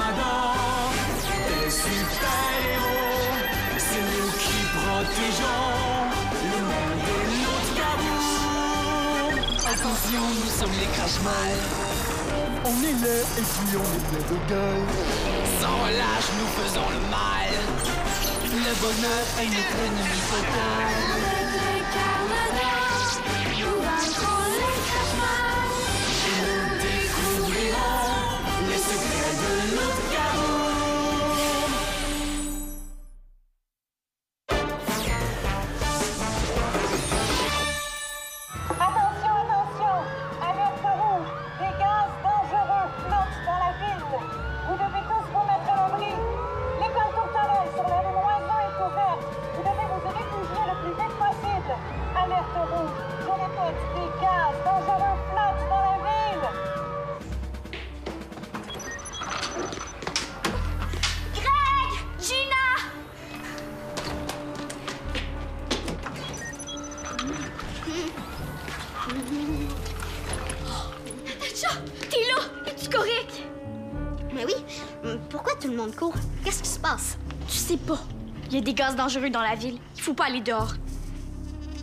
Carmadan. Les super-héros, c'est nous qui protégeons le monde de l'autre cabot. Attention, nous sommes les Crash-Mal. On est laid et puis on est plein d'orgueil. Sans relâche, nous faisons le mal. Le bonheur est notre ennemi total. Avec les Carmadans, nous vaincrons les Crash-Mal. Et nous découvrirons les secrets de l'autre cabot. Attention, attention! Alerte rouge! Des gaz dangereux flottent dans la ville. Vous devez tous vous mettre à l'abri. L'école tourterelle sur la rue Loiseau est ouverte. Vous devez vous y réfugier le plus vite possible. Alerte rouge! Je répète, des gaz dangereux flottent dans la ville. Greg! Gina! Natacha! T'es là! Es-tu correct? Mais oui, pourquoi tout le monde court? Qu'est-ce qui se passe? Tu sais pas. Il y a des gaz dangereux dans la ville. Il faut pas aller dehors.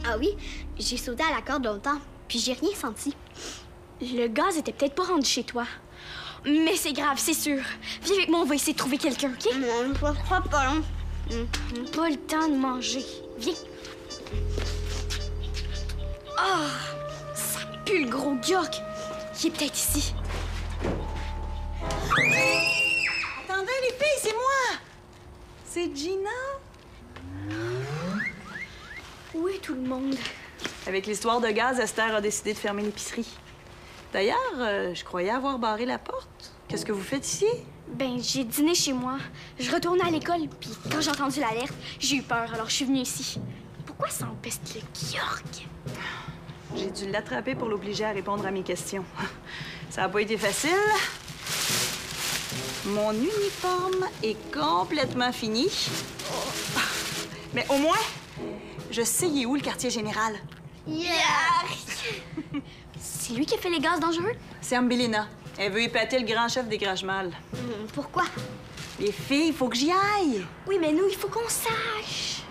Ah oui, j'ai sauté à la corde longtemps, puis j'ai rien senti. Le gaz était peut-être pas rendu chez toi. Mais c'est grave, c'est sûr. Viens avec moi, on va essayer de trouver quelqu'un, OK? Non, je crois pas. Hein. Pas le temps de manger. Viens. Ah! Ça pue le gros gyork. Il est peut-être ici. Attendez, les filles, c'est moi! C'est Gina? Où est tout le monde? Avec l'histoire de gaz, Esther a décidé de fermer l'épicerie. D'ailleurs, je croyais avoir barré la porte. Qu'est-ce que vous faites ici? Ben, j'ai dîné chez moi. Je retournais à l'école, puis quand j'ai entendu l'alerte, j'ai eu peur, alors je suis venue ici. Pourquoi ça empeste le Gyork? J'ai dû l'attraper pour l'obliger à répondre à mes questions. Ça n'a pas été facile. Mon uniforme est complètement fini. Mais au moins, je sais il est où le quartier général. C'est lui qui a fait les gaz dangereux? C'est Ambelina. Elle veut épater le grand chef des Crash-Mal. Pourquoi? Les filles, il faut que j'y aille. Oui, mais nous, il faut qu'on sache.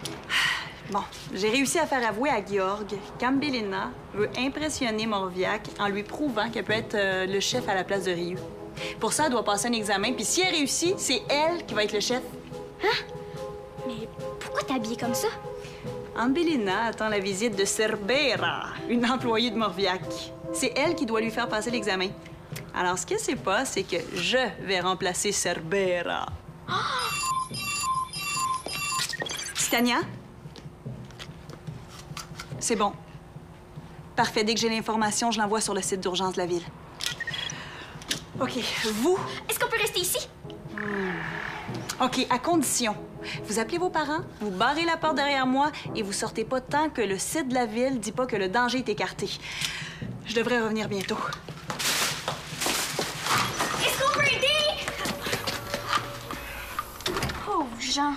Bon, j'ai réussi à faire avouer à Georg qu'Ambelina veut impressionner Morviac en lui prouvant qu'elle peut être le chef à la place de Ryu. Pour ça, elle doit passer un examen, puis si elle réussit, c'est elle qui va être le chef. Mais pourquoi t'es habillée comme ça? Ambelina attend la visite de Cerbera, une employée de Morviac. C'est elle qui doit lui faire passer l'examen. Alors, ce qu'elle sait pas, c'est que je vais remplacer Cerbera. Titania? C'est bon. Parfait. Dès que j'ai l'information, je l'envoie sur le site d'urgence de la ville. OK. Vous? Est-ce qu'on peut rester ici? OK, à condition. Vous appelez vos parents, vous barrez la porte derrière moi et vous sortez pas tant que le site de la ville dit pas que le danger est écarté. Je devrais revenir bientôt. Est-ce qu'on peut aider? Pauvre Jean.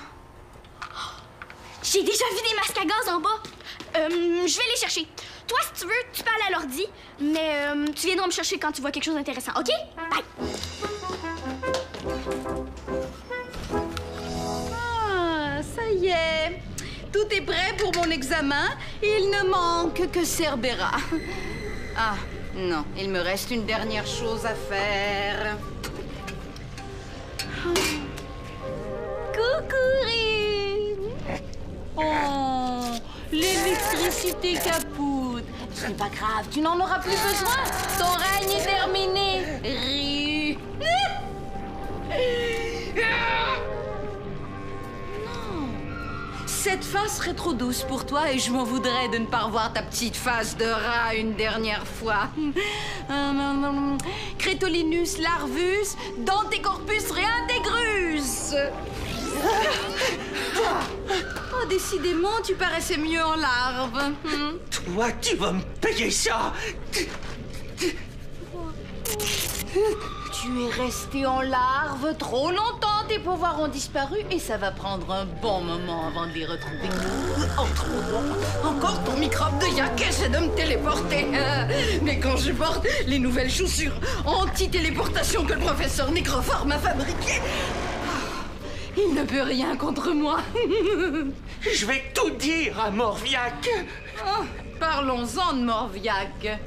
J'ai déjà vu des masques à gaz en bas. Je vais les chercher. Toi, si tu veux, tu peux aller à l'ordi, mais tu viendras me chercher quand tu vois quelque chose d'intéressant, OK? Bye! Ah, ça y est. Tout est prêt pour mon examen. Il ne manque que Cerbera. Ah, non, il me reste une dernière chose à faire. Coucou, Rim. Oh, l'électricité capote. Ce n'est pas grave, tu n'en auras plus besoin. Ton règne est terminé, Ryu. Non. Cette fin serait trop douce pour toi et je m'en voudrais de ne pas revoir ta petite face de rat une dernière fois. Cretolinus larvus, Dantecorpus reintegrus. Oh, décidément, tu paraissais mieux en larve. Toi, tu vas me payer ça! Tu es resté en larve trop longtemps. Tes pouvoirs ont disparu et ça va prendre un bon moment avant de les retrouver. Encore ton microbe de yak essaie de me téléporter. Mais quand je porte les nouvelles chaussures anti-téléportation que le professeur Necrophore m'a fabriquées. Il ne peut rien contre moi. Je vais tout dire à Morviac. Oh, parlons-en de Morviac.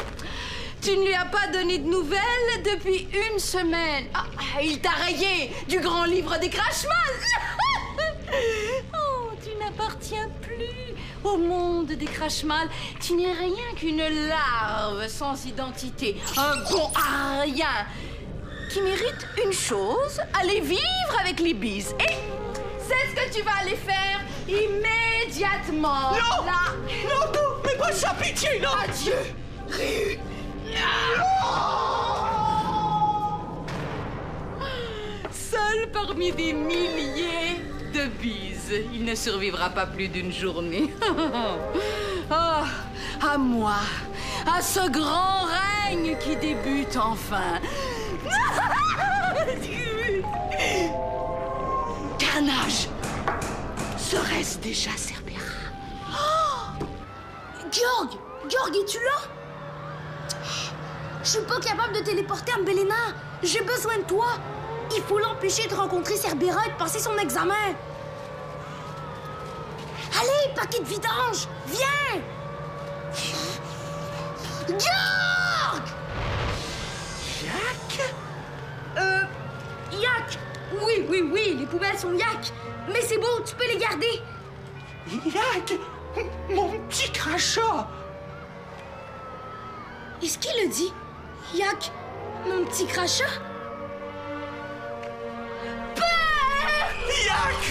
Tu ne lui as pas donné de nouvelles depuis une semaine. Ah, il t'a rayé du grand livre des Crashmal. Oh, tu n'appartiens plus au monde des Crashmal. Tu n'es rien qu'une larve sans identité. Un bon à rien qui mérite une chose, aller vivre avec les bises. Et c'est ce que tu vas aller faire immédiatement. Non! Là. Non, non, mais pas ça, pitié, non! Adieu, Ryu. Seul parmi des milliers de bises, il ne survivra pas plus d'une journée. Oh, à moi, à ce grand règne qui débute enfin. Carnage! Serait-ce déjà Cerbera? Oh! Georg! Georg, es-tu là? Je suis pas capable de téléporter Ambelina. J'ai besoin de toi. Il faut l'empêcher de rencontrer Cerbera et de passer son examen. Allez, paquet de vidange, viens! Georg! Jack? Yak! Oui, les poubelles sont yak. Mais c'est beau, tu peux les garder. Jack! Mon petit crachat! Est-ce qu'il le dit? Yak, mon petit crachat? Jack!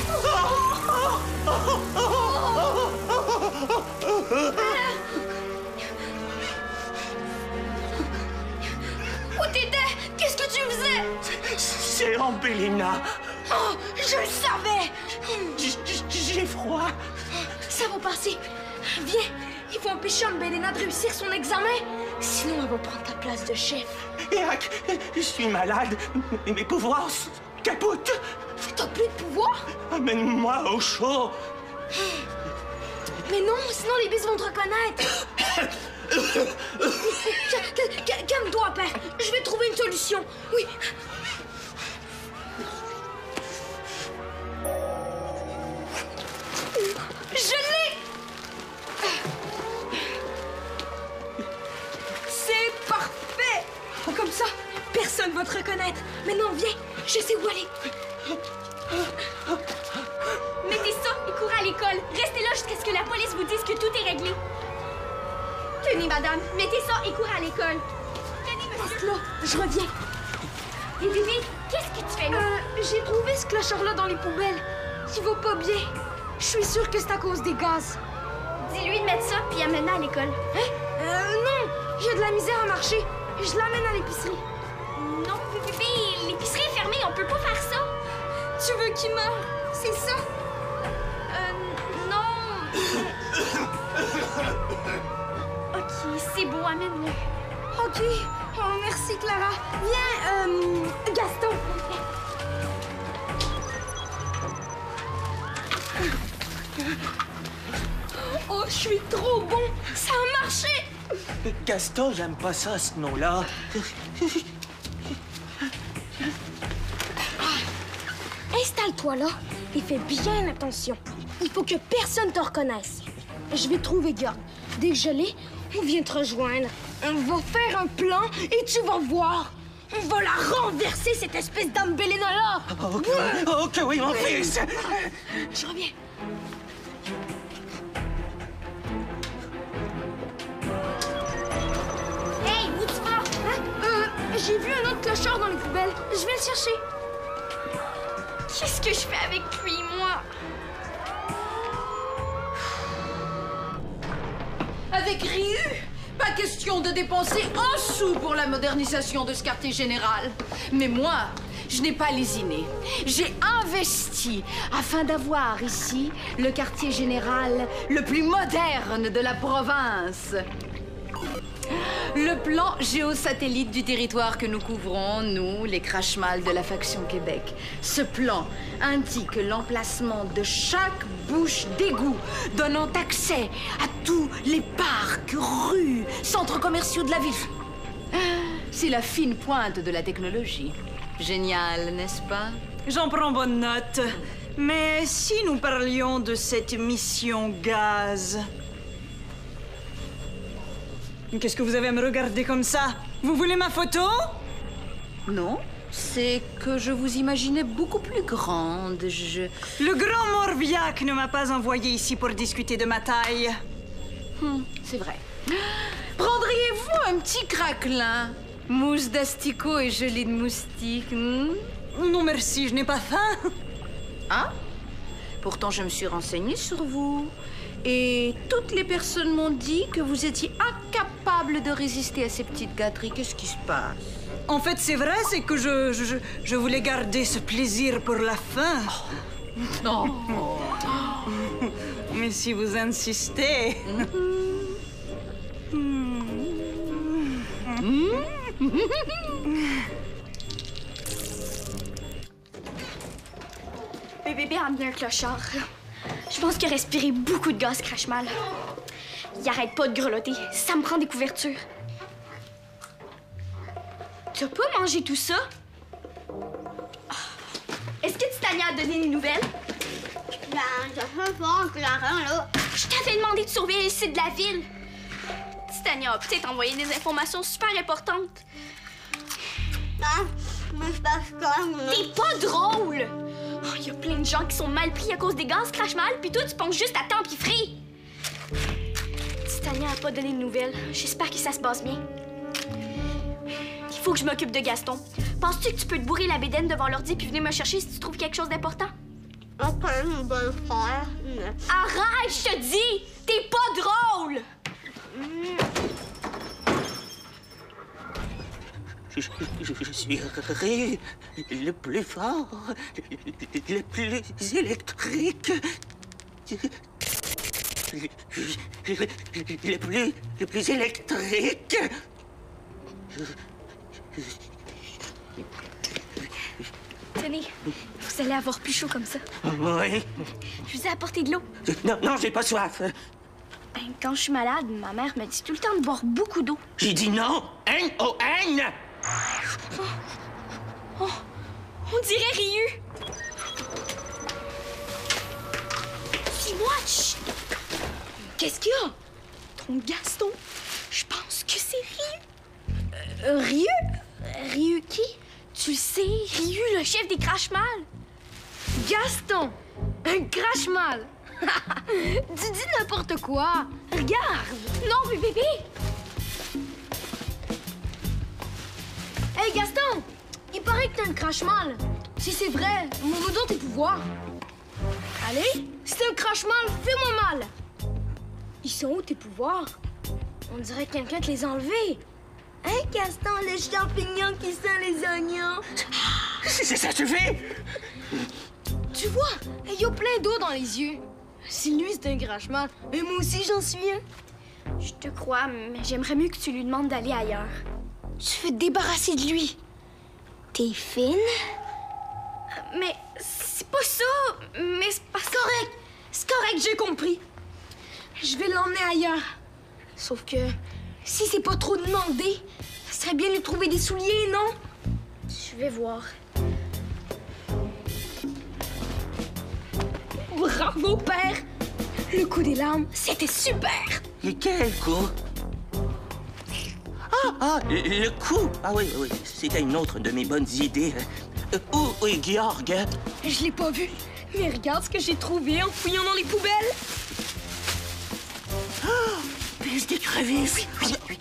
Où t'étais? Qu'est-ce que tu faisais? C'est Ambelina. Oh, je le savais! J'ai froid. Ça va passer. Viens, il faut empêcher Ambelina de réussir son examen. Sinon, elle va prendre ta place de chef. Jack, je suis malade. Mes pouvoirs capotent. T'as plus de pouvoir? Amène-moi au chaud. Mais non, sinon les bises vont te reconnaître. Calme-toi, père. Je vais trouver une solution. Oui. Je l'ai! C'est parfait! Comme ça, personne va te reconnaître. Maintenant, viens, je sais où aller. Mettez ça et courez à l'école. Restez là jusqu'à ce que la police vous dise que tout est réglé. Tenez, madame, mettez ça et courez à l'école. Tenez, monsieur. Reste là, je reviens. Et Vivi, qu'est-ce que tu fais là? J'ai trouvé ce clochard-là dans les poubelles. Il va pas bien. Je suis sûre que c'est à cause des gaz. Dis-lui de mettre ça puis amène-la à l'école. Hein? Non, j'ai de la misère à marcher. Je l'amène à l'épicerie. Non, Vivi, l'épicerie est fermée, on peut pas faire ça. Tu veux qu'il meure? C'est ça? Non. OK, c'est beau, amène-le. OK. Oh, merci, Clara. Viens, Gaston. Oh, je suis trop bon. Ça a marché. Gaston, j'aime pas ça, ce nom-là. Installe-toi là et fais bien attention. Il faut que personne te reconnaisse. Je vais trouver Georg. Dès que je l'ai, on vient te rejoindre. On va faire un plan et tu vas voir. On va la renverser, cette espèce d'Ambelina-là. Ok, oui, mon fils. Je reviens. Hey, où tu vas? Hein? J'ai vu un autre clochard dans les poubelles. Je vais le chercher. Qu'est-ce que je fais avec lui, moi? Avec Ryu, pas question de dépenser un sou pour la modernisation de ce quartier général. Mais moi, je n'ai pas lésiné. J'ai investi afin d'avoir ici le quartier général le plus moderne de la province. Le plan géosatellite du territoire que nous couvrons, nous, les Crashmal de la faction Québec. Ce plan indique l'emplacement de chaque bouche d'égout, donnant accès à tous les parcs, rues, centres commerciaux de la ville. C'est la fine pointe de la technologie. Génial, n'est-ce pas? J'en prends bonne note. Mais si nous parlions de cette mission gaz... Qu'est-ce que vous avez à me regarder comme ça? Vous voulez ma photo? Non, c'est que je vous imaginais beaucoup plus grande. Le grand Morviac ne m'a pas envoyé ici pour discuter de ma taille. C'est vrai. Prendriez-vous un petit craquelin? Mousse d'asticot et gelée de moustique. Non, merci, je n'ai pas faim. Ah? Pourtant, je me suis renseignée sur vous. Et toutes les personnes m'ont dit que vous étiez incapable de résister à ces petites gâteries. Qu'est-ce qui se passe? En fait, c'est vrai, c'est que je voulais garder ce plaisir pour la fin. Non. Mais si vous insistez... Bébé a amené un clochard. Je pense qu'il a respiré beaucoup de gaz crache-mal. Il arrête pas de grelotter. Ça me prend des couvertures. T'as pas mangé tout ça? Est-ce que Titania a donné des nouvelles? Ben, je sais pas, Clara, là. Je t'avais demandé de surveiller le site de la ville. Titania a peut-être envoyé des informations super importantes. Ah, mais c'est parce que... T'es pas drôle! Il y a plein de gens qui sont mal pris à cause des gaz crache-mal, puis toi, tu penses juste à temps pis frais. Titania a pas donné de nouvelles. J'espère que ça se passe bien. Il faut que je m'occupe de Gaston. Penses-tu que tu peux te bourrer la bédaine devant l'ordi puis venir me chercher si tu trouves quelque chose d'important? Ok, on va le faire. Arrête, je te dis! T'es pas drôle! Je suis le plus fort, le plus électrique, le plus électrique. Tenez, vous allez avoir plus chaud comme ça. Oui. Je vous ai apporté de l'eau. Non, j'ai pas soif. Quand je suis malade, ma mère me dit tout le temps de boire beaucoup d'eau. J'ai dit non. N-O-N. Oh, on dirait Ryu. Dis-moi, chut. Qu'est-ce qu'il y a? Ton Gaston, je pense que c'est Ryu. Ryu? Ryu qui? Tu le sais, Ryu, le chef des crache-mal. Gaston, un crache-mal. Tu dis n'importe quoi. Regarde. Non, mais bébé. Hey, Gaston, il paraît que t'as un crache-mal. Si c'est vrai, on me donne tes pouvoirs. Allez, si t'es un crache-mal, fais-moi mal. Ils sont où tes pouvoirs? On dirait que quelqu'un te les a enlevés. Hein, Gaston, le champignon qui sent les oignons? Ça suffit. Tu vois, il y a plein d'eau dans les yeux. Si lui, c'est un crache-mal, et moi aussi, j'en suis un. Je te crois, mais j'aimerais mieux que tu lui demandes d'aller ailleurs. Tu veux te débarrasser de lui. T'es fine? Mais c'est pas ça. Mais c'est pas correct. C'est correct, j'ai compris. Je vais l'emmener ailleurs. Sauf que si c'est pas trop demandé, ça serait bien de lui trouver des souliers, non? Je vais voir. Bravo, père! Le coup des larmes, c'était super! Et quel coup? Le coup! Ah oui, c'était une autre de mes bonnes idées. Où est Georg? Je l'ai pas vu, mais regarde ce que j'ai trouvé en fouillant dans les poubelles! Plus d'écrevisses! Oui.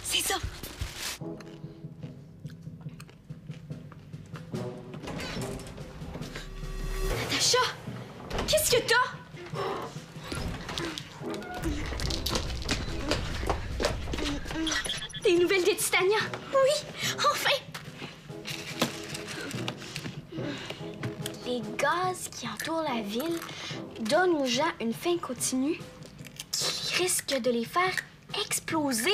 C'est ça! Natacha! Qu'est-ce que t'as? Des nouvelles de Titania? Oui, enfin! Les gaz qui entourent la ville donnent aux gens une faim continue qui risque de les faire exploser.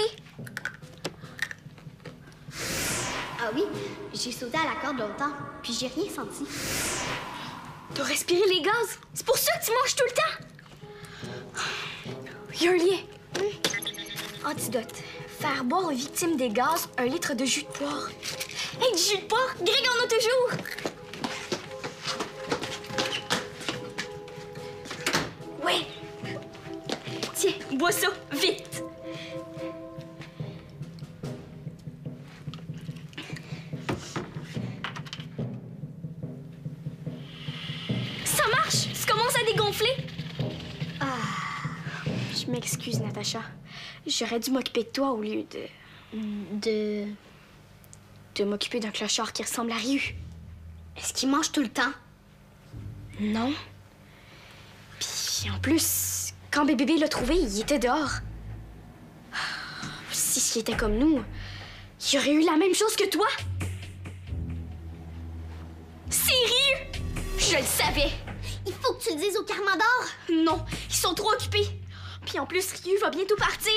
Ah oui, j'ai sauté à la corde longtemps, puis j'ai rien senti. T'as respiré les gaz? C'est pour ça que tu manges tout le temps? Il y a un lien. Antidote. faire boire aux victimes des gaz 1 litre de jus de poire. Hey, du jus de poire, Greg en a toujours! Ouais! Tiens, bois ça, vite! Ça marche! Ça commence à dégonfler! Je m'excuse, Natacha. J'aurais dû m'occuper de toi au lieu de m'occuper d'un clochard qui ressemble à Ryu. Est-ce qu'il mange tout le temps? Non. Puis en plus, quand bébé l'a trouvé, il était dehors. Si s'il était comme nous, il aurait eu la même chose que toi. C'est Ryu! Je le savais! Il faut que tu le dises au Carmador. Non, ils sont trop occupés. Puis en plus, Ryu va bientôt partir.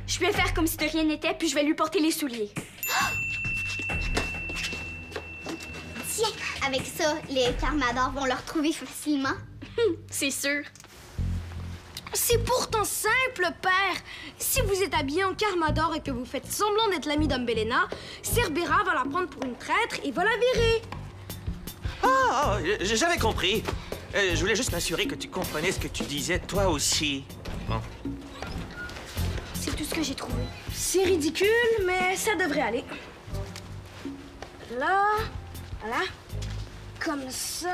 Je vais faire comme si de rien n'était, puis je vais lui porter les souliers. Tiens, avec ça, les Carmadors vont le retrouver facilement. C'est sûr. C'est pourtant simple, père. Si vous êtes habillé en Carmador et que vous faites semblant d'être l'ami d'Umbelena, Cerbera va la prendre pour une traître et va la virer. Ah, j'avais compris. Je voulais juste m'assurer que tu comprenais ce que tu disais, toi aussi. Bon. C'est tout ce que j'ai trouvé. C'est ridicule, mais ça devrait aller. Là, voilà. Comme ça.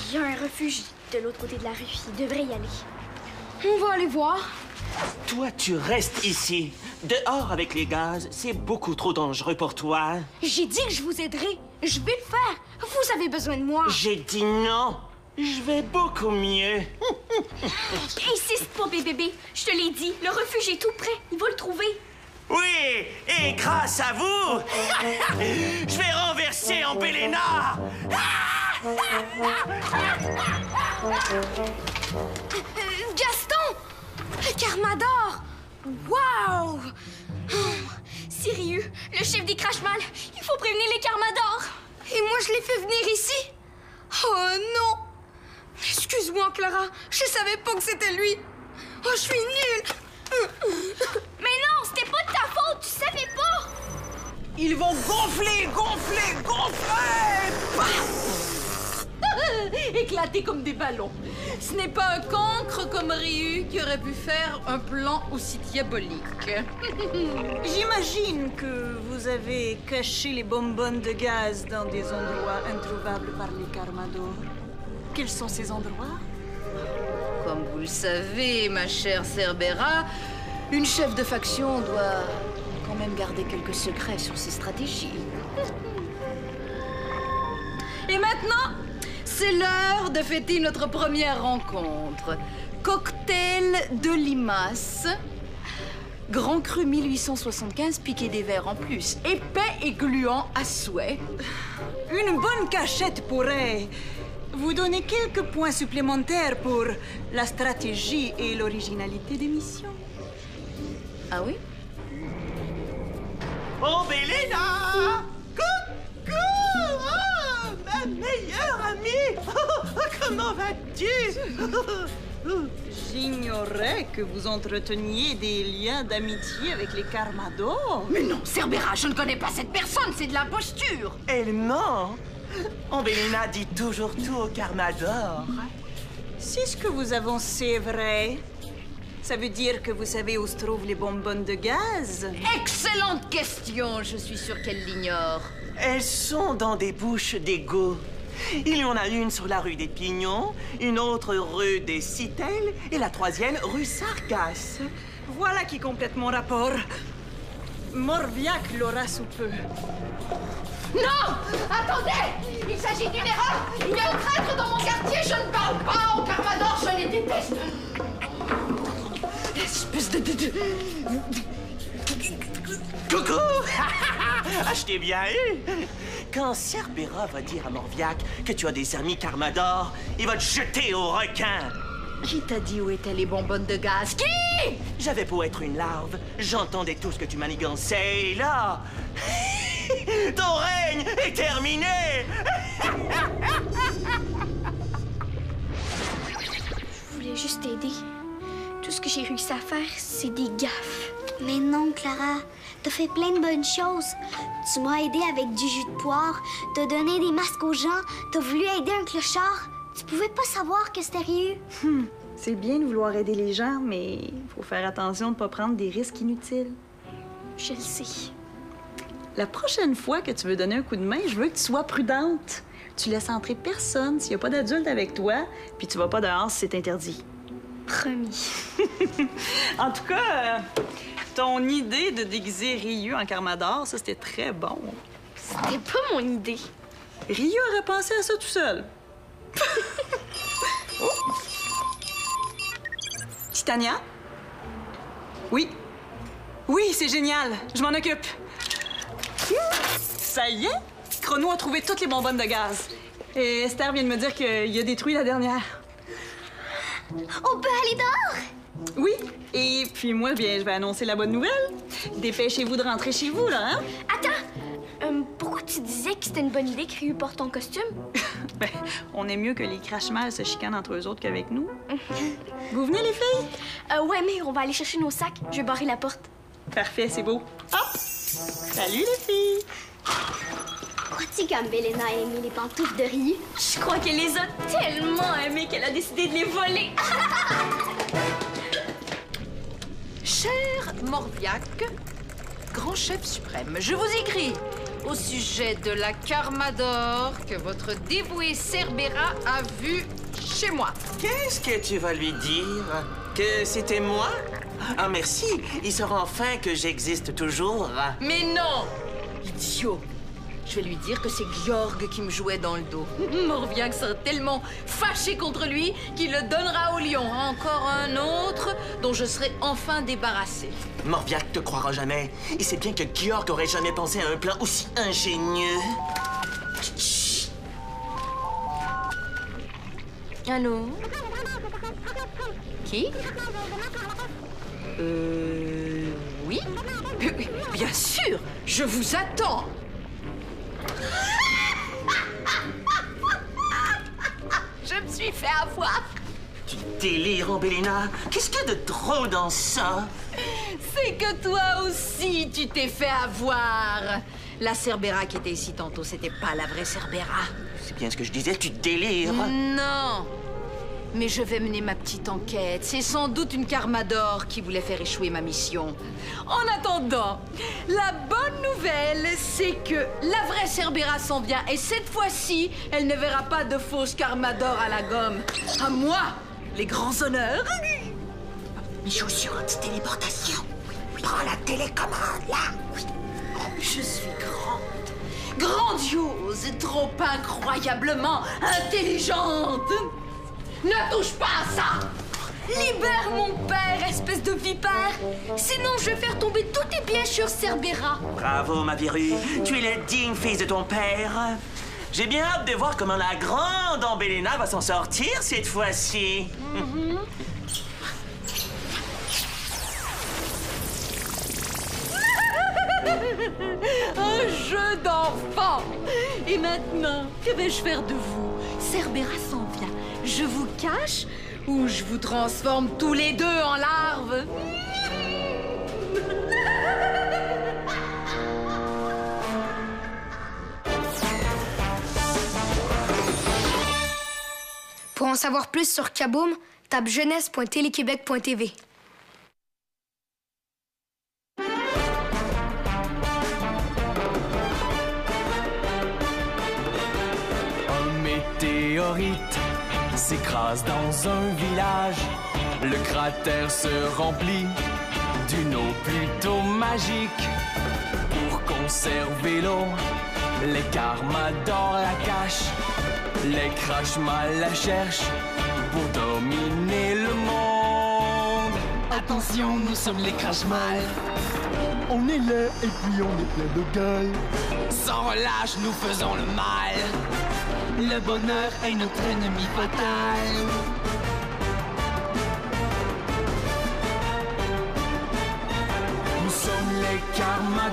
Il y a un refuge de l'autre côté de la rue. Il devrait y aller. On va aller voir. Toi, tu restes ici. Dehors avec les gaz, c'est beaucoup trop dangereux pour toi. J'ai dit que je vous aiderai. Je vais le faire. Vous avez besoin de moi. J'ai dit non. Je vais beaucoup mieux. Insiste pas, bébé. Je te l'ai dit, le refuge est tout près. Il va le trouver. Oui, et grâce à vous, je vais renverser Umbelena. Gaston! Carmador! Wow! C'est Ryu, le chef des Crashmal. Il faut prévenir les Carmadors. Et moi, je l'ai fait venir ici? Oh non! Excuse-moi, Clara. Je savais pas que c'était lui. Oh, je suis nulle. Mais non, c'était pas de ta faute. Tu savais pas. Ils vont gonfler, gonfler, gonfler! Éclatés comme des ballons. Ce n'est pas un cancre comme Ryu qui aurait pu faire un plan aussi diabolique. J'imagine que vous avez caché les bonbonnes de gaz dans des endroits introuvables par les Carmadors. Quels sont ces endroits? Comme vous le savez, ma chère Cerbera, une chef de faction doit quand même garder quelques secrets sur ses stratégies. Et maintenant, c'est l'heure de fêter notre première rencontre. Cocktail de limace, Grand Cru 1875, piqué des verres en plus, épais et gluant à souhait. Une bonne cachette pourrait vous donner quelques points supplémentaires pour la stratégie et l'originalité des missions. Ah oui? Umbelena! Coucou! Oh, ma meilleure amie! Comment vas-tu? J'ignorais que vous entreteniez des liens d'amitié avec les Carmadors. Mais non, Cerbera, je ne connais pas cette personne, c'est de l'imposture. Elle ment! Umbelena dit toujours tout au Carmador. Si ce que vous avancez est vrai, ça veut dire que vous savez où se trouvent les bonbonnes de gaz? Excellente question, je suis sûre qu'elle l'ignore. Elles sont dans des bouches d'égout. Il y en a une sur la rue des Pignons, une autre rue des Citelles et la troisième rue Sargas. Voilà qui complète mon rapport. Morviac l'aura sous peu. Non! Attendez! Il s'agit d'une erreur! Il y a un traître dans mon quartier, je ne parle pas au Carmador, je les déteste! Espèce de... Coucou! Ah, je t'ai bien eu! Quand Cerbera va dire à Morviac que tu as des amis Carmador, il va te jeter au requin! Qui t'a dit où étaient les bonbonnes de gaz? Qui? J'avais beau être une larve, j'entendais tout ce que tu manigançais, et là... ton règne est terminé! Je voulais juste t'aider. Tout ce que j'ai réussi à faire, c'est des gaffes. Mais non, Clara. T'as fait plein de bonnes choses. Tu m'as aidé avec du jus de poire, t'as donné des masques aux gens, t'as voulu aider un clochard. Tu pouvais pas savoir que c'était Ryu. C'est bien de vouloir aider les gens, mais faut faire attention de ne pas prendre des risques inutiles. Je le sais. La prochaine fois que tu veux donner un coup de main, je veux que tu sois prudente. Tu laisses entrer personne s'il n'y a pas d'adulte avec toi, puis tu vas pas dehors si c'est interdit. Promis. En tout cas, ton idée de déguiser Ryu en Carmador, ça, c'était très bon. C'était pas mon idée. Ryu aurait pensé à ça tout seul. Oh. Titania? Oui. Oui, c'est génial. Je m'en occupe. Ça y est, Chrono a trouvé toutes les bonbonnes de gaz. Et Esther vient de me dire qu'il a détruit la dernière. On peut aller dehors? Oui, et puis moi, bien, je vais annoncer la bonne nouvelle. Dépêchez-vous de rentrer chez vous, là, hein? Attends! Pourquoi tu disais que c'était une bonne idée que Ryu porte ton costume? Ben, on est mieux que les crash-mal se chicanent entre eux autres qu'avec nous. Vous venez, les filles? Ouais, mais on va aller chercher nos sacs. Je vais barrer la porte. Parfait, c'est beau. Hop! Salut, les filles! Crois-tu qu'Ambelena a aimé les pantoufles de Ryu? Je crois qu'elle les a tellement aimées qu'elle a décidé de les voler. Cher Morviac, grand chef suprême, je vous écris au sujet de la Carmador que votre dévoué Cerbera a vue chez moi. Qu'est-ce que tu vas lui dire? Que c'était moi? Ah, merci. Il saura enfin que j'existe toujours. Mais non! Idiot! Je vais lui dire que c'est Georg qui me jouait dans le dos. Morviac sera tellement fâché contre lui qu'il le donnera au lion. Encore un autre dont je serai enfin débarrassé. Morviac te croira jamais. Il sait bien que Georg aurait jamais pensé à un plan aussi ingénieux. Chut. Allô? Qui? Oui? Bien sûr! Je vous attends! Je me suis fait avoir! Tu délires, Ambelena. Qu'est-ce qu'il y a de drôle dans ça? C'est que toi aussi, tu t'es fait avoir! La Cerbera qui était ici tantôt, c'était pas la vraie Cerbera. C'est bien ce que je disais, tu délires. Non! Mais je vais mener ma petite enquête. C'est sans doute une Carmador qui voulait faire échouer ma mission. En attendant, la bonne nouvelle, c'est que la vraie Cerbera s'en vient. Et cette fois-ci, elle ne verra pas de fausse Carmador à la gomme. À moi, les grands honneurs. Mes chaussures anti-téléportation. Prends la télécommande, là. Je suis grande, grandiose et trop incroyablement intelligente. Ne touche pas à ça! Libère mon père, espèce de vipère! Sinon, je vais faire tomber tous tes pièges sur Cerbera. Bravo, ma Viru. Tu es le digne fils de ton père. J'ai bien hâte de voir comment la grande Ambelena va s'en sortir cette fois-ci. Un jeu d'enfant! Et maintenant, que vais-je faire de vous? Cerbera s'en vient. Je vous cache ou je vous transforme tous les deux en larves? Pour en savoir plus sur Kaboom, tape jeunesse.téléquébec.tv. Un météorite s'écrase dans un village. Le cratère se remplit d'une eau plutôt magique. Pour conserver l'eau, les Carmador la cachent. Les Crash-Mal la cherchent pour dominer le monde. Attention, nous sommes les Crash-Mal. On est laid et puis on est plein de gueule. Sans relâche, nous faisons le mal. Le bonheur est notre ennemi fatal. Nous sommes les Carmador.